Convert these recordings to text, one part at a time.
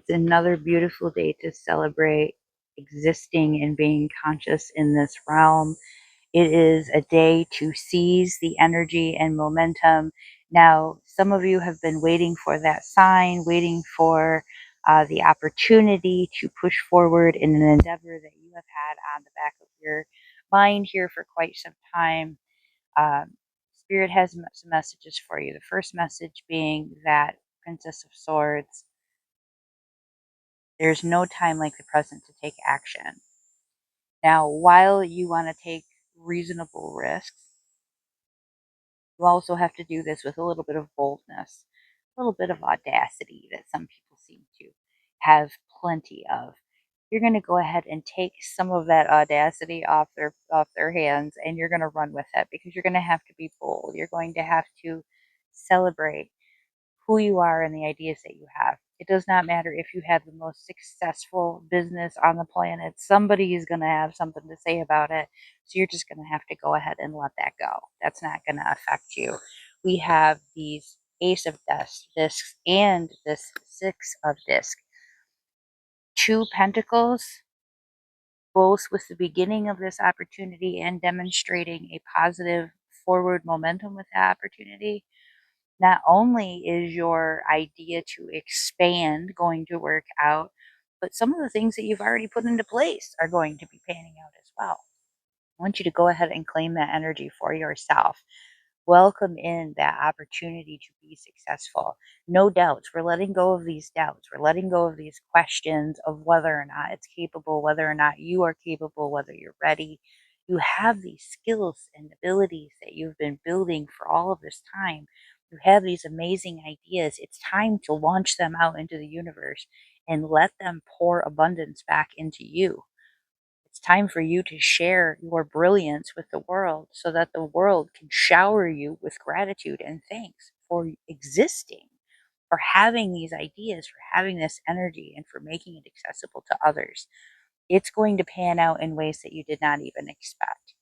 It's another beautiful day to celebrate existing and being conscious in this realm. It is a day to seize the energy and momentum. Now, some of you have been waiting for that sign, waiting for the opportunity to push forward in an endeavor that you have had on the back of your mind here for quite some time. Um, Spirit has some messages for you. The first message being that Princess of Swords, there's no time like the present to take action. Now, while you want to take reasonable risks, you also have to do this with a little bit of boldness, a little bit of audacity that some people seem to have plenty of. You're going to go ahead and take some of that audacity off their hands, and you're going to run with it because you're going to have to be bold. You're going to have to celebrate who you are and the ideas that you have. It does not matter if you have the most successful business on the planet. Somebody is going to have something to say about it. So you're just going to have to go ahead and let that go. That's not going to affect you. We have these Ace of Discs and this Six of Discs. Two Pentacles, both with the beginning of this opportunity and demonstrating a positive forward momentum with that opportunity. Not only is your idea to expand going to work out, but some of the things that you've already put into place are going to be panning out as well. I want you to go ahead and claim that energy for yourself. Welcome in that opportunity to be successful. No doubts. We're letting go of these doubts. We're letting go of these questions of whether or not it's capable, whether or not you are capable, whether you're ready. You have these skills and abilities that you've been building for all of this time. You have these amazing ideas. It's time to launch them out into the universe and let them pour abundance back into you. It's time for you to share your brilliance with the world so that the world can shower you with gratitude and thanks for existing, for having these ideas, for having this energy, and for making it accessible to others. It's going to pan out in ways that you did not even expect.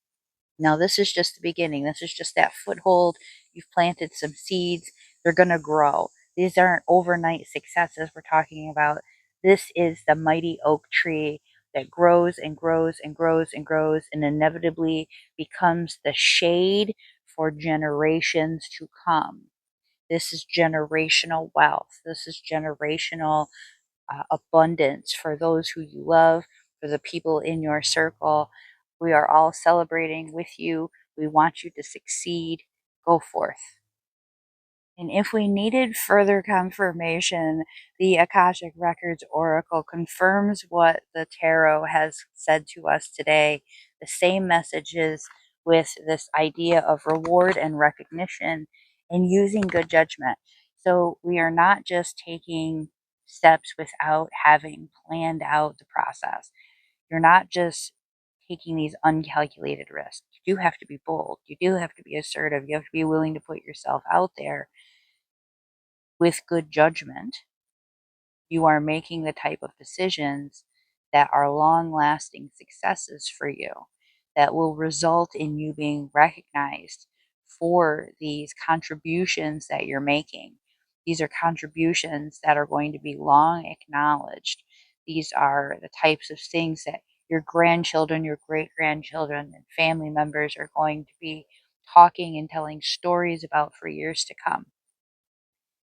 Now, this is just the beginning. This is just that foothold. You've planted some seeds. They're going to grow. These aren't overnight successes we're talking about. This is the mighty oak tree that grows and grows and grows and grows and inevitably becomes the shade for generations to come. This is generational wealth. This is generational abundance for those who you love, for the people in your circle. We are all celebrating with you. We want you to succeed. Go forth. And if we needed further confirmation, the Akashic Records Oracle confirms what the tarot has said to us today. The same messages with this idea of reward and recognition and using good judgment. So we are not just taking steps without having planned out the process. You're not just taking these uncalculated risks. You do have to be bold. You do have to be assertive. You have to be willing to put yourself out there with good judgment. You are making the type of decisions that are long lasting successes for you, that will result in you being recognized for these contributions that you're making. These are contributions that are going to be long acknowledged. These are the types of things that your grandchildren, your great grandchildren, and family members are going to be talking and telling stories about for years to come.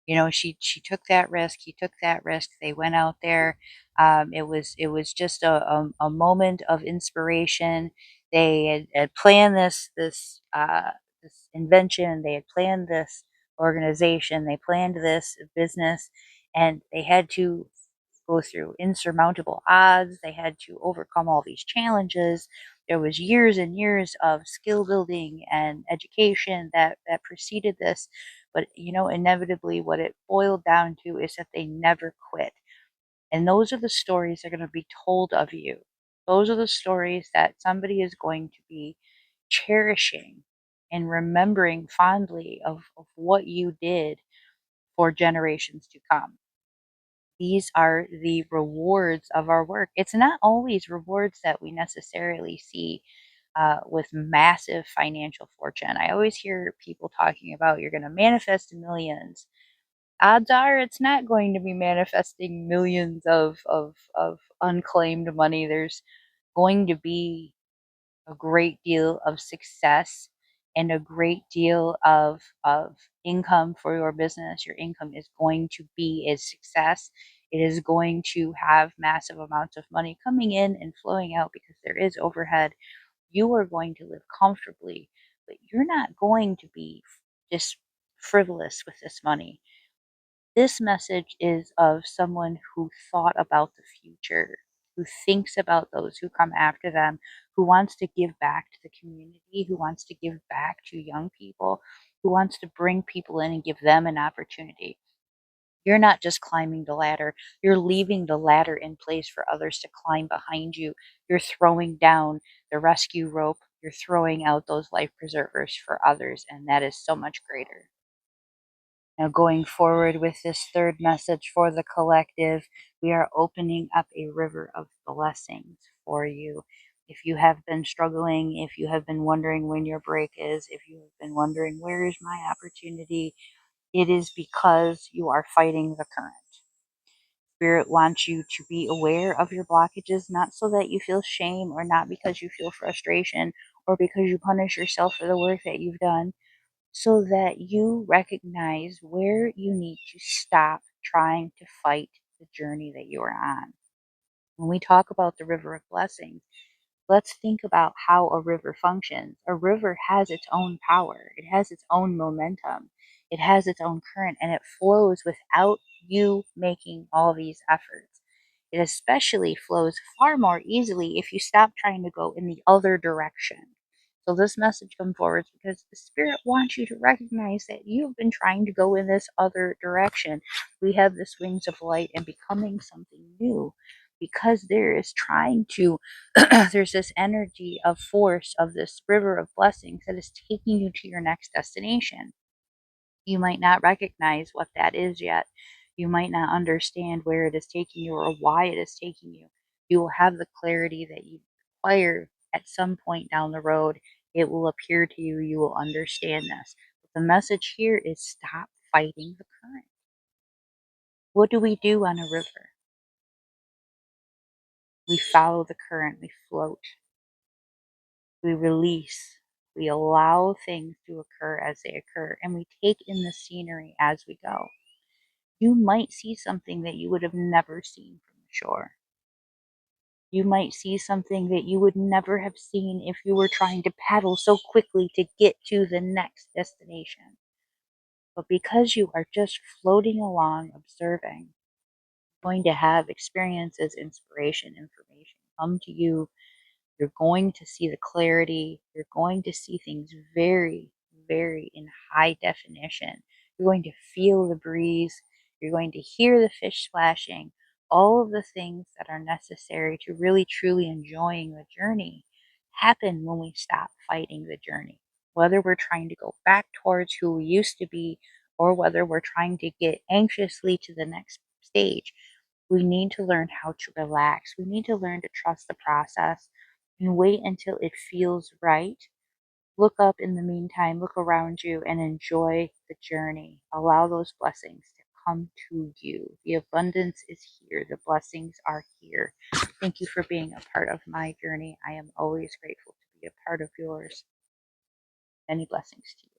You know, she took that risk. He took that risk. They went out there. It was just a moment of inspiration. They had planned this invention. They had planned this organization. They planned this business, and they had to go through insurmountable odds. They had to overcome all these challenges. There was years and years of skill building and education that preceded this. But you know, inevitably what it boiled down to is that they never quit. And those are the stories that are going to be told of you. Those are the stories that somebody is going to be cherishing and remembering fondly of what you did for generations to come. These are the rewards of our work. It's not always rewards that we necessarily see with massive financial fortune. I always hear people talking about you're going to manifest millions. odds are it's not going to be manifesting millions of unclaimed money. There's going to be a great deal of success and a great deal of income for your business. Your income is going to be a success. It is going to have massive amounts of money coming in and flowing out because there is overhead. You are going to live comfortably, but you're not going to be just frivolous with this money. This message is of someone who thought about the future, who thinks about those who come after them, who wants to give back to the community, who wants to give back to young people, who wants to bring people in and give them an opportunity. You're not just climbing the ladder, you're leaving the ladder in place for others to climb behind you. You're throwing down the rescue rope, you're throwing out those life preservers for others, and that is so much greater. Now, going forward with this third message for the collective, we are opening up a river of blessings for you. If you have been struggling, if you have been wondering when your break is, if you have been wondering where is my opportunity, it is because you are fighting the current. Spirit wants you to be aware of your blockages, not so that you feel shame or not because you feel frustration or because you punish yourself for the work that you've done, so that you recognize where you need to stop trying to fight the journey that you are on. When we talk about the river of blessings, let's think about how a river functions. A river has its own power, it has its own momentum, it has its own current, and it flows without you making all these efforts. It especially flows far more easily if you stop trying to go in the other direction. So, this message comes forward because the Spirit wants you to recognize that you've been trying to go in this other direction. We have this wings of light and becoming something new because there is trying to there's this energy of force of this river of blessings that is taking you to your next destination. You might not recognize what that is yet. You might not understand where it is taking you or why it is taking you. You will have the clarity that you require at some point down the road. It will appear to you, you will understand this. But the message here is stop fighting the current. What do we do on a river? We follow the current, we float. We release, we allow things to occur as they occur, and we take in the scenery as we go. You might see something that you would have never seen from the shore. You might see something that you would never have seen if you were trying to paddle so quickly to get to the next destination. But because you are just floating along, observing, going to have experiences, inspiration, information come to you. You're going to see the clarity. You're going to see things very, very in high definition. You're going to feel the breeze. You're going to hear the fish splashing. All of the things that are necessary to really truly enjoying the journey happen when we stop fighting the journey. Whether we're trying to go back towards who we used to be or whether we're trying to get anxiously to the next stage, we need to learn how to relax. We need to learn to trust the process and wait until it feels right. Look up in the meantime, look around you, and enjoy the journey. Allow those blessings to come to you. The abundance is here, the blessings are here. Thank you for being a part of my journey. I am always grateful to be a part of yours. Many blessings to you.